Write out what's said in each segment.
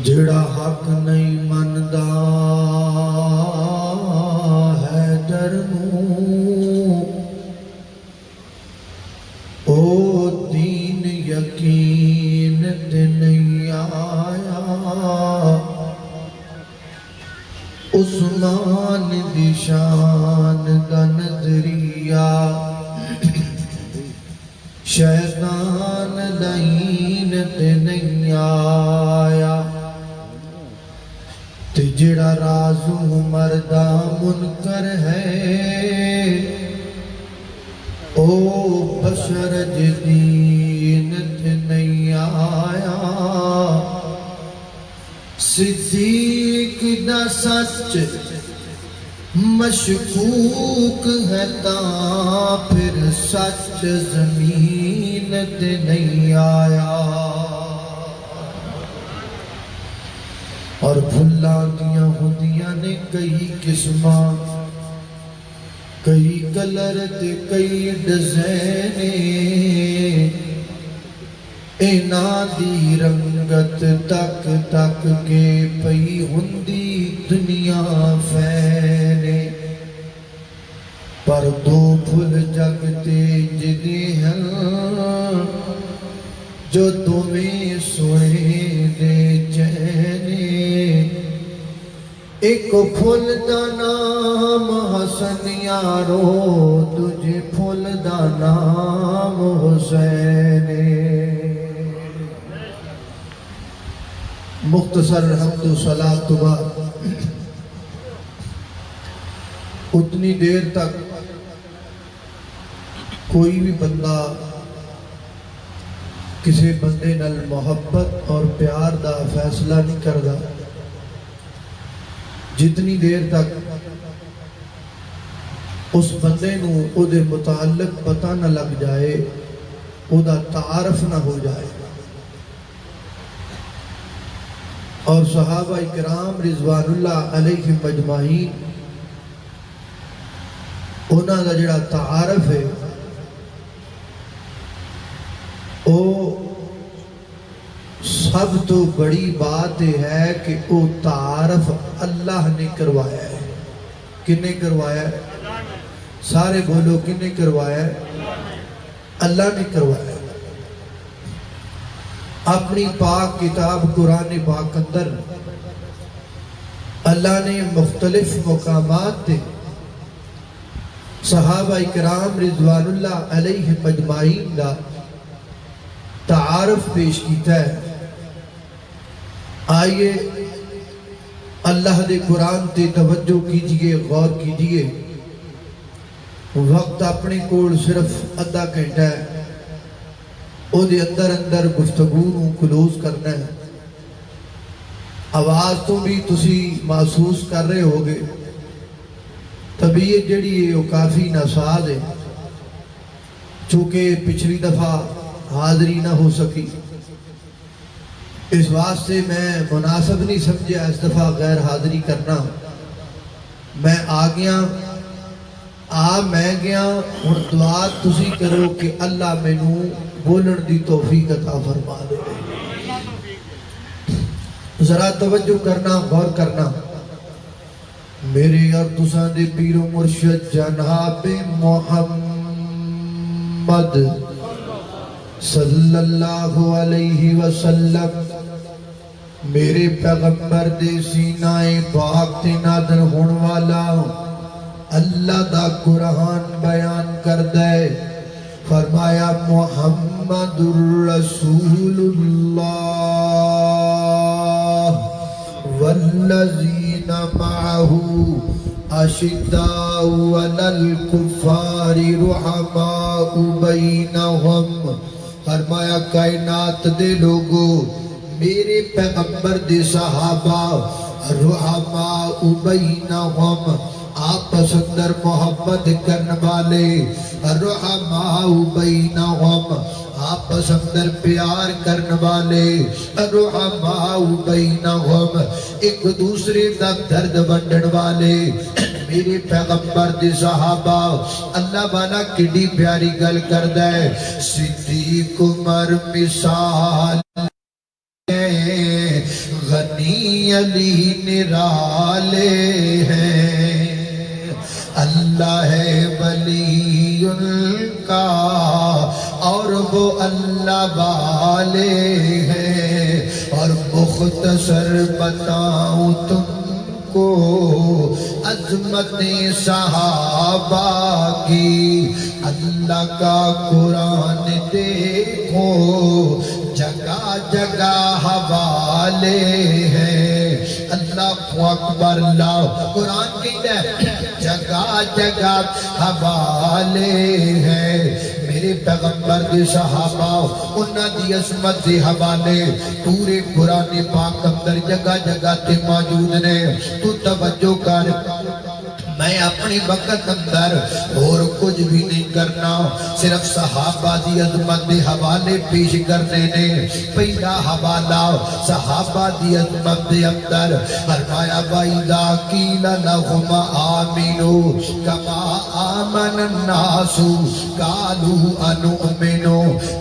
جڑا حق نہیں مندا حیدر نوں او دین یقین تے نہیں آیا عثمان دی شان دا نظریہ شیطان لعین تے نہیں آیا تے جڑا راز عمر دا منکر ہے او بشر جدین تے نہیں آیا صدیق دا سچ مشکوک ہے تاں پھر سچ زمین تے نہیں آیا اور پھلاں دیاں ہوندیاں نے کئی قسماں کئی کلر تے کئی ڈیزائن اینا دی رنگت تک تک کے پئی ہوندی دنیا فینے پر دو پھل جگتے جدے ہیں جو تمہیں سونے دے چہنے ایک پھل دا نام حسن یارو تجھے پھل دا نام حسین مختصر حمد و صلاۃ بعد اتنی دیر تک کوئی بھی بندہ کسی بندے نال محبت اور پیار دا فیصلہ نہیں کردا جتنی دیر تک اس بندے نو او دے متعلق پتہ نہ لگ جائے او دا تعارف نہ ہو جائے اور صحابہ کرام رضوان اللہ علیہم اجمعین انہاں دا جڑا تعارف ہے او سب تو بڑی بات ہے کہ او تعارف اللہ نے کروایا ہے کنے کروایا ہے سارے بولو کنے کروایا ہے اللہ نے کروایا ہے اپنی پاک کتاب قرآن پاک اندر اللہ نے مختلف مقامات تے صحابہ کرام رضوان اللہ علیہم اجمعین دا تعارف پیش کیتا ہے آئیے اللہ دے قرآن تے توجہ کیجئے غور کیجئے وقت اپنے کول صرف آدھا گھنٹہ ہے او دے اندر گفتگو نوں کلوز کرنا ہے آواز تو بھی تسی محسوس کر رہے ہوگے طبیعت جڑی ہے وہ کافی ناساز ہے چونکہ پچھلی دفعہ حاضری نہ ہو سکی اس واسطے میں مناسب نہیں سمجھا اس دفعہ غیر حاضری کرنا میں آ گیا میں گیا اور دعا تسی کرو کہ اللہ میں نو بولن دی توفیق عطا فرما دے ذرا توجہ کرنا غور کرنا میرے اور تساں دے پیر و مرشد جناب محمد صلی اللہ علیہ وسلم میرے پیغمبر دے سینہ پاک تے نادر ہون والا اللہ دا قرآن بیان کر دے فرمایا محمد الرسول اللہ والذین معه اشداء علی الکفار رحماء بینہم فرمایا کائنات دے لوگو میرے پیغمبر دے صحابہ رحماء بینہم آپس اندر محبت کرنے والے رحماء بینہم آپس اندر پیار کرنے والے رحماء بینہم ایک دوسرے دا درد بنڈن والے میرے پیغمبر دی صحابہ اللہ والا کڈی پیاری گل کردہ ہے صدیق عمر مثال بنی علی نرالے ہیں، اللہ ہے ولی ان کا اور وہ اللہ والے ہیں۔ اور مختصر بتاؤں تم کو عظمت صحابہ کی، اللہ کا قرآن دیکھو جگہ جگہ حوالے ہیں۔ اللہ اکبر، اللہ قرآن کہتا ہے جگہ جگہ حوالے ہیں۔ میرے پیغمبر کے صحابہ انہاں دی عظمت دے حوالے پورے قرآن پاک اندر جگہ جگہ تے موجود نے۔ تو توجہ کر، میں اپنی وقت اندر اور کچھ بھی نہیں کرنا، صرف صحابہ دی عظمت دے حوالے پیش کرنے نے۔ پہلا حوالہ صحابہ دی عظمت دے اندر فرمایا وَإِذَا قِيلَ لَهُمْ آمِنُوا كَمَا آمَنَ النَّاسُ قَالُوا أَنُؤْمِنُ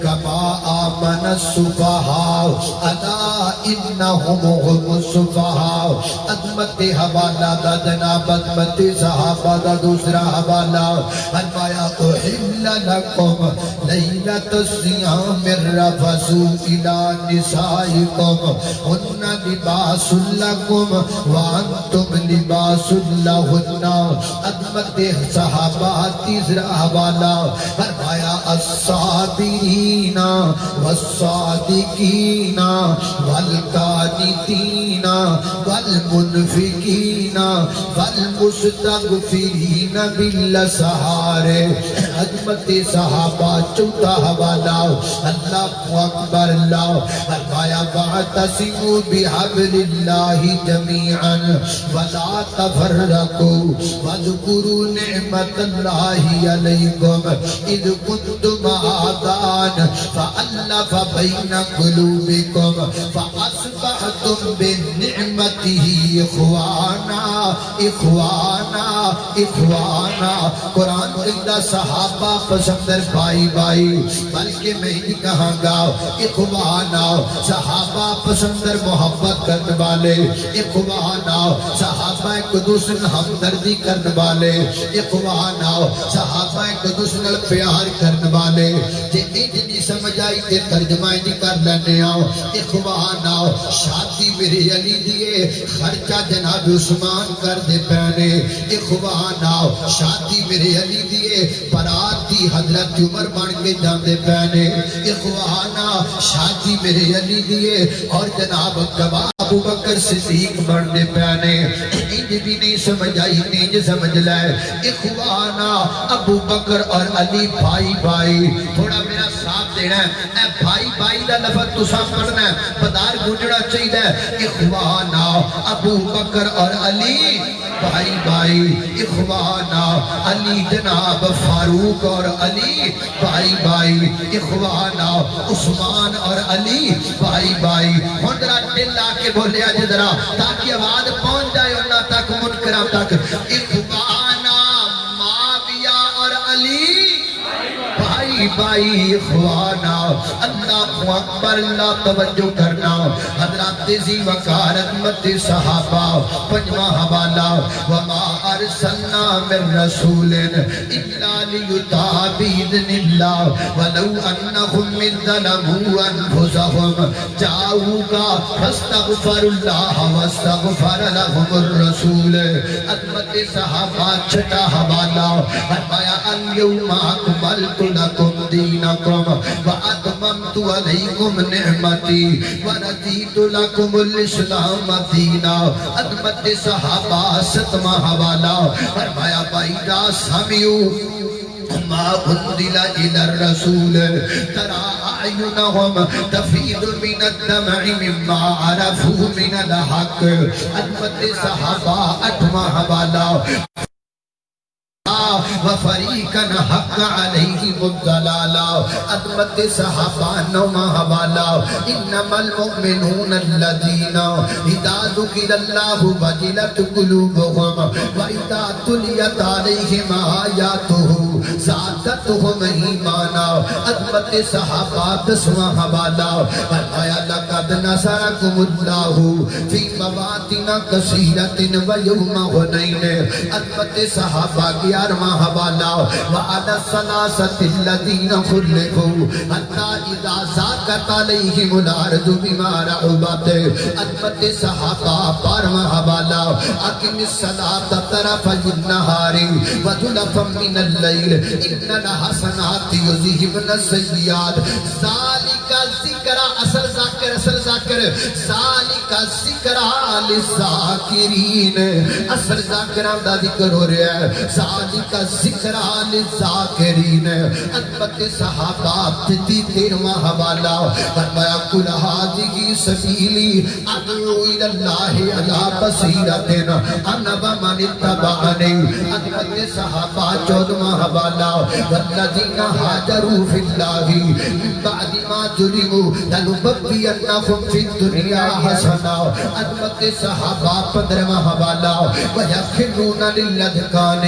كَمَا آمَنَ السُّفَهَاءُ أَلَا إِنَّهُمْ هُمُ السُّفَهَاءُ۔ عظمت حوالہ دا جناب عظمت صحابہ دا دوسرا حوالہ فرمایا احل لکم لیلۃ الصیام الرفث الی نسائکم ہن لباس لکم وانتم لباس لہن۔ عظمت صحابہ تیسرا حوالہ فرمایا الصابرین والصادقین والقانتین والمنفقین والمستغفرین بالاسحار۔ عظمت صحابہ چوتھا حوالہ اللہ اکبر، اللہ فرمایا واعتصموا بحبل اللہ جمیعا ولا تفرقوا واذکروا نعمت اللہ علیکم اذ کنتم اعداء فألف بین قلوبکم فاصبحتم بنعمتہ اخوانا اخوانا اخوانا۔ قرآن کہتا صحابہ پسندر بھائی بھائی، بلکہ میں ہی کہاں گا اخوانا، صحابہ پسندر محبت کرنے والے، اخوانا صحابہ ایک دوسرے ہمدردی کرنے والے، اخوانا صحابہ ایک دوسرے پیار کرنے والے۔ جے اتنی سمجھ آئی تے ترجمہ نہیں کر لینے آؤ۔ اخوانا شادی میرے علی دیے خرچہ جناب عثمان کر دے پہنے، اخوانا شادی میرے علی دیے برات دی حضرت عمر بن کے جاندے پہنے، اخوانا شادی میرے علی دیے اور جناب گواہ ابو بکر صدیق بننے پہنے۔ انج بھی نہیں سمجھ آئی انج سمجھ لائے اخوانا ابو بکر اور علی بھائی بھائی۔ تھوڑا میرا ساتھ دینا ہے، اے بھائی بھائی دا لفظ تو ساتھ پڑھنا ہے، بدار گونجنا چاہیے۔ اخوانا ابو بکر اور علی بھائی بھائی، اخوانا علی جناب فاروق اور علی بھائی بھائی، اخوانا عثمان اور علی بھائی بھائی۔ ہندرہ دل آکے بولے آج ذرا تاکہ آواز پہنچ جائے انہا تک منکرہ تک۔ اخوانا معاویہ اور علی بھائی بھائی، اخوانا اللہ اکبر، اللہ توجہ کرنا۔ حضرات ذی وقار عظمت صحابہ پنجواں حوالہ وما ارسلنا من رسول الا لیطاع باذن اللہ ولو انہم ظلموا انفسہم جاؤوک فاستغفروا اللہ واستغفر لهم الرسول۔ عظمت صحابہ چھٹا حوالہ فرمایا الیوم اکملت لکم دینکم واتممت علیکم نعمتی ورضیت لکم الاسلام دینا۔ عظمت صحابہ ستواں حوالہ فرمایا وَإِذَا سَمِعُوا مَا أُنزِلَ إِلَى الرَّسُولِ تَرَىٰ أَعْيُنَهُمْ تَفِيضُ مِنَ الدَّمْعِ مِمَّا عَرَفُوا مِنَ الْحَقِّ۔ عظمت صحابہ اٹھواں حوالہ وَفَرِيقًا حَقَّ عَلَيْهِمُ الضَّلَالَةُ۔ عظمت صحابہ نوواں حوالہ انما المؤمنون الذین اذا ذکر اللہ وجلت قلوبهم واذا تلیت علیہم آیاتہ زادتهم ایمانا عظمت صحابہ دسواں حوالہ فرمایا لقد نصرکم اللہ فی مواطن کثیرۃ ویوم حنین عظمت صحابہ گیارہواں حوالہ وعلی الثلاثۃ الذین خلفوا حتی اذا ضاقت علیہم الارض بما رحبت عظمت صحابہ بارہواں حوالہ اقم الصلاۃ طرفی النہار وزلفا من اللیل ان الحسنات یذہبن السیئات ذالک ذکر اصل ذاکر ذالک ذکر للذاکرین اصل ذاکران دا ذکر ہو رہا ہے ذالک ذکر للذاکرین عظمت صحابہ تیرواں حوالہ فرمایا قل ھذہ سبیلی ادعو الی اللہ علی بصیرۃ انا ومن اتبعنی عظمت صحابہ چودواں حوالہ والذین ھاجروا فی اللہ من بعد ما ظلموا لنبوئنہم فی الدنیا حسنہ عظمت صحابہ پندرہواں حوالہ ویخرون للاذقان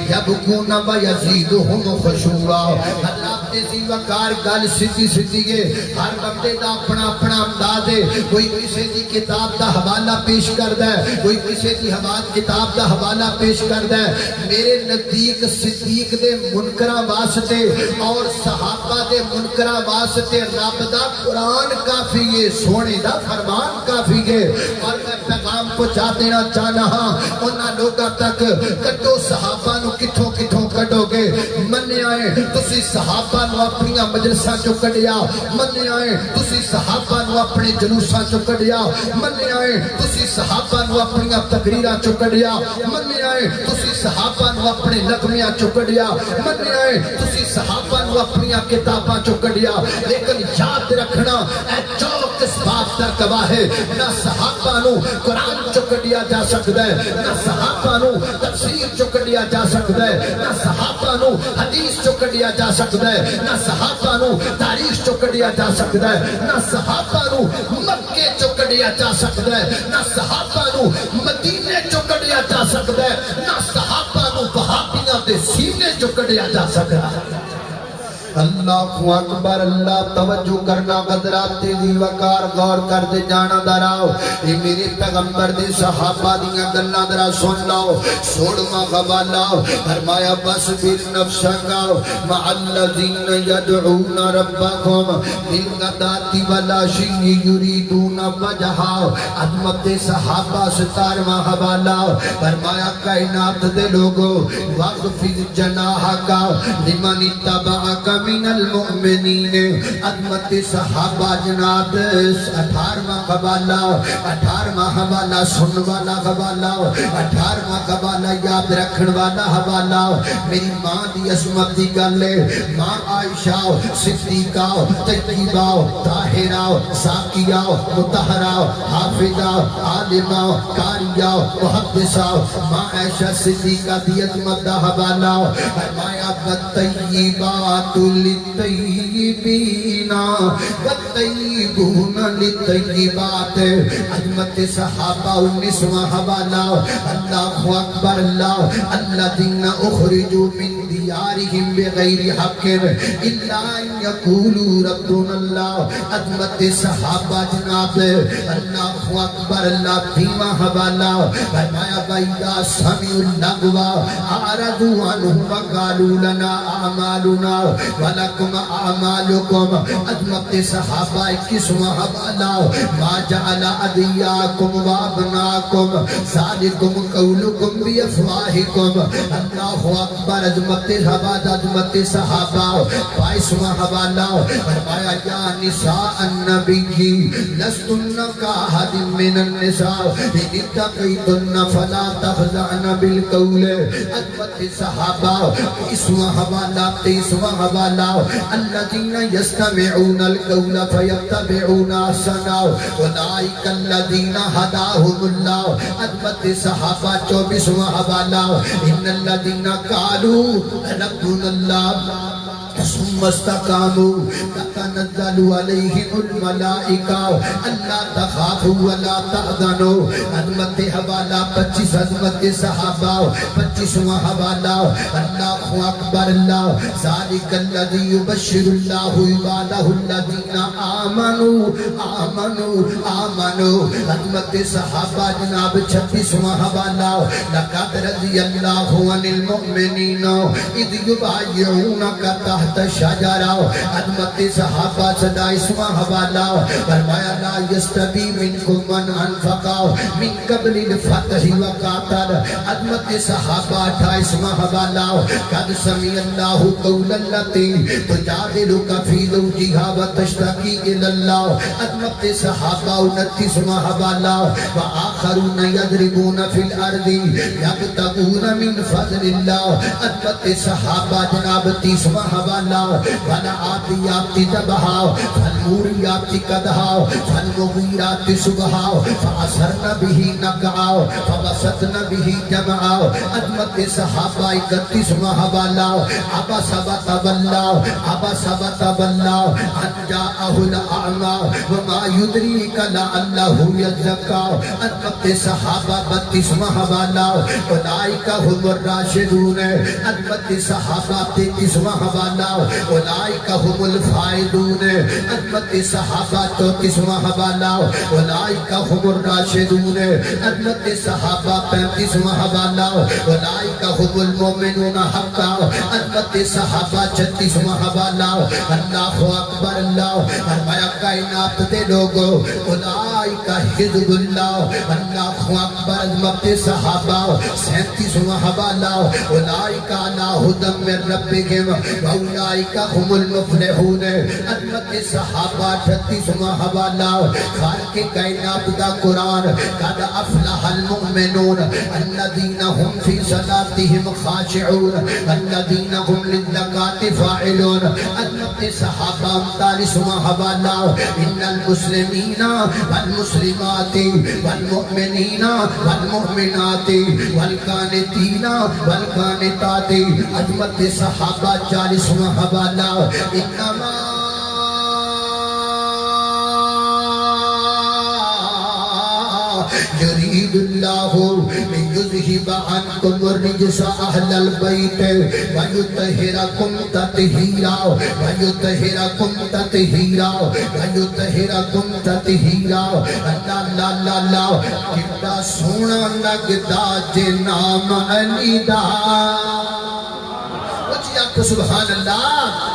یبکون ویزیدہم خشوعا اللہ اپنے زیوکار گل سدھی سدھی ہے ہر بندے دا اپنا اپنا انداز ہے کوئی کسی دی کتاب دا حوالہ پیش کردا ہے کوئی کسی دی کتاب دا حوالہ پیش کردا ہے میرے نزدیک صدیق دے منکراں واسطے اور صحابہ دے منکراں واسطے رب دا قرآن کافی ہے سونے دا فرمان کافی ہے اور میں پیغام پہنچا دینا چاہنا ہاں انہاں لوگاں تک کٹو صحابہ نو کتھوں کتھوں کٹو گے مننے آئے تسی صحابہ نو اپنی مجلساں چو کڈیا مننے آئے تسی صحابہ نو اپنے جلوساں چو کڈیا مننے آئے تسی صحابہ نو اپنی تقریراں چو کڈیا مننے آئے تسی صحابہ نو اپنے نغمیاں چو کڈیا مننے آئے تسی صحابہ نو اپنی کتاباں چو کڈیا لیکن یاد رکھنا اے چوک اس بات دا گواہ ہے نہ صحابہ نو قرآن چو کڈیا جا سکتا ہے نہ صحابہ نو تفسیر چو کڈیا جا سکتا ہے نہ صحابہ نو حدیث چو کڈیا جا سکتا ہے نہ صحابہ نو تاریخ چو کڈیا جا سکتا ہے نہ صحابہ نو مکے چو کڈیا جا سکتا ہے نہ صحابہ نو مدینے چو کڈیا جا سکتا ہے نہ صحابہ نو وہابیاں دے سینے چو کڈیا جا سکتا ہے اللہ اکبر اللہ توجہ کرنا قدرات تیزی وقار غور کر دے جانا دراؤ اے میرے پیغمبر دے صحابہ دیاں گلنا درا سن لاؤ سوڑما غوالاؤ فرمایا بس بیر نفسکاؤ مع الذین یدعون ربکم بالغداة والعشی یریدون وجہاؤ عظمت صحابہ ستارواں حوالاؤ فرمایا کائنات دے لوگو واغفر جناحکا لمن اتبعکا من المؤمنین عظمت صحابہ جناب 18واں حوالہ سن والا حوالہ 18واں حوالہ یاد رکھن والا حوالہ میری ماں دی عظمت دی گل ہے ماں عائشہ صدیقہ طیبہ طاہرہ ساقیہ مطہرہ حافظہ عالمہ قاریہ محدثہ ماں عائشہ صدیقہ دی عظمت دا حوالہ فرمایا والطیبات للطیبین والطیبون للطیبات عظمت صحابہ 19واں حوالہ اللہ اکبر اللہ الذین اخرجوا من دیارہم بغیر حق الا ان یقولوا ربنا اللہ عظمت صحابہ جناب اللہ اکبر اللہ 20واں حوالہ فرمایا وَإِذَا سَمِعُوا اللَّغْوَ أَعْرَضُوا عَنْهُ وَقَالُوا لَنَا أَعْمَالُنَا وَلَكُمْ أَعْمَالُكُمْ عظمت صحابہ 21واں حوالہ مَا جَعَلَ أَدْعِيَاءَكُمْ وَأَبْنَاءَكُمْ ذَلِكُمْ قَوْلُكُمْ بِأَفْوَاهِكُمْ اللہ اکبر عظمت صحابہ 22واں حوالہ فرمایا یا نساء النبی لستن کاحد من النساء ان اتقیتن فلا تخضعن بالقول عظمت صحابہ 20واں حوالہ 23واں حوالہ الذین یستمعون القول فیتبعون احسنہ اولئک الذین ھداھم اللہ عظمت صحابہ 24واں حوالہ ان الذین قالوا ربنا اللہ ثم استقاموا تتنزل عليهم الملائكة ألا تخافوا ولا تحزنوا عظمت حوالہ 25 عظمت صحابہ 25واں حوالہ اللہ اکبر اللہ ذالک الذی یبشر اللہ عبادہ الذین آمنوا عظمت صحابہ جناب 26واں حوالہ لقد رضی اللہ عن المؤمنین اذ یبایعونک تحت الشجرہ عظمت صحابہ 27واں حوالہ فرمایا لا یستوی منکم من انفق من قبل الفتح وقاتل عظمت صحابہ 28واں حوالہ قد سمع اللہ قول التی تجادلک فی زوجہا وتشتکی الی اللہ عظمت صحابہ 29واں حوالہ وآخرون یضربون فی الارض یبتغون من فضل اللہ عظمت صحابہ جناب 30واں حوالہ والعادیات ضبحا فالموریات قدحا فالمغیرات صبحا فأثرن به نقعا فبسطن به جمعا عظمت صحابہ 31واں حوالہ عبس وتولی ان جاءہ الأعمى وما يدريك لعله يزكى عظمت صحابہ 32واں حوالہ اولئک هم الراشدون عظمت صحابہ 33واں حوالہ اولئک هم الفائزون عظمت صحابہ 34واں حوالہ اولئک هم الراشدون عظمت صحابہ 35واں حوالہ اولئک هم المؤمنون حقا عظمت صحابہ 36واں حوالہ اللہ اکبر اللہ فرمایا کائنات دے لوگو اولئک حزب اللہ اللہ اکبر عظمت صحابہ 37واں حوالہ اولئک علی ھدی من ربہم واولئک هم المفلحون عظمت صحابہ 38واں حوالہ خالق کائنات دا قرآن قد افلح المؤمنون الذین هم فی صلاتهم خاشعون الذین هم للزکاة فاعلون عظمت صحابہ 39واں حوالہ ان المسلمین والمسلمات والمؤمنین والمؤمنات والقانتین والقانتات عظمت صحابہ 40واں حوالہ انما يريد الله ليذهب عنكم الرجس أهل البيت ويطهركم تطهيرا ويطهركم تطهيرا ويطهركم تطهيرا اللہ اللہ اللہ کتنا سونا لگتا جے نام علی دا اچھی آپ کو سبحان اللہ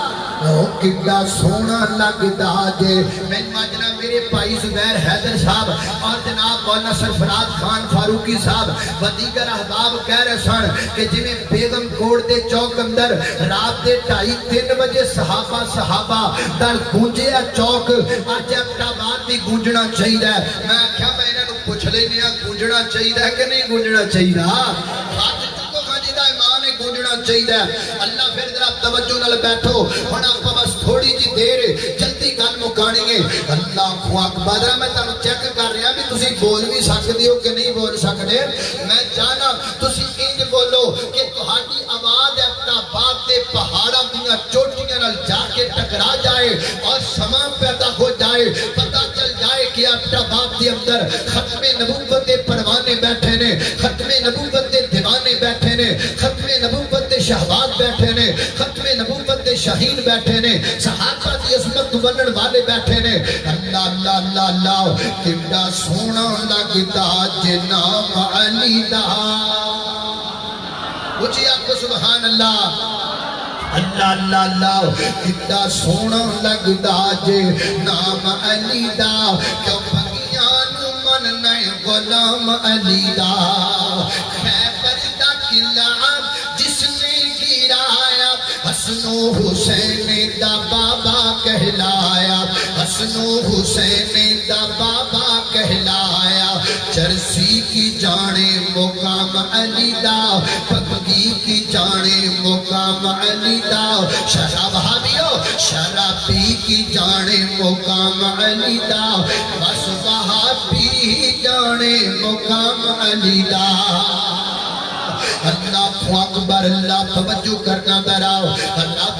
کتنا سونا لگتا جے میں ماجنا میرے بھائی زبیر حیدر صاحب اور جناب مولانا سرفراز خان فاروقی صاحب و دیگر احباب کہہ رہے سن کہ جنہیں بیگم کوڑ دے چوک اندر رات دے 2:30-3 بجے صحابہ در گونجے چوک آج اپنا بات بھی گونجنا چاہیے میں کیا میں انہوں پوچھ لینے گونجنا چاہیے کہ نہیں گونجنا چاہیے ہاتھ چکو خاجدہ ایمان ہے گونجنا چاہیے اللہ پھر ذرا توجہ نال بیٹھو ہونا بس تھوڑی جی دیر جلدی گل مکانی ہے اللہ اکبر میں تم چیک کر رہا بھی تسی بول بھی سکتے ہو کہ نہیں بول سکتے میں جانا تسی انج بولو کہ تہاڈی آواز اپنا باپ دے پہاڑاں دیاں چوٹیاں نال جا کے ٹکرا جائے اور سما پیدا ہو جائے پتہ چل جائے کہ اپنا باپ دے اندر ختم نبوت دے پروانے بیٹھے نے ختم نبوت دے دیوانے بیٹھے نے ختم نبوت دے شہباز بیٹھے نے ختم نبوت دے شہین بیٹھے نے صحابہ دی عظمت بنن والے بیٹھے نے اللہ اللہ اللہ اللہ کتنا سونا لگتا جے نام علی دا اچھی آپ کو سبحان اللہ اللہ اللہ اللہ کتنا سونا لگتا جے نام علی دا کیوں بگیانو من نئے غلام علی دا خیبر دا قلعہ جس نے گرایا حسن و حسین دا بابا کہلایا حسن و حسین دا بابا کہلایا چرسی کی جانے مقام علی دا پگی کی جانے مقام علی دا شراب حامیو شرابی کی جانے مقام علی دا بس وہابی جانے مقام علی دا اللہ اکبر اللہ توجہ کرنا براؤ اللہ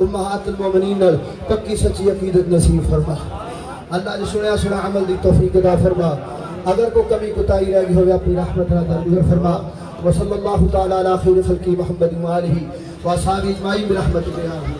امہات المومنین نال پکی سچی عقیدت نصیب فرما اللہ نے سنیا سنا عمل دی توفیق عطا فرما اگر کوئی کمی کوتاہی رہ گئی ہوئے اپنی رحمت نال درگزر فرما وصلی اللہ تعالی علی خیر خلقی محمد و آلہ و اصحابہ اجمعین برحمتک یا ارحم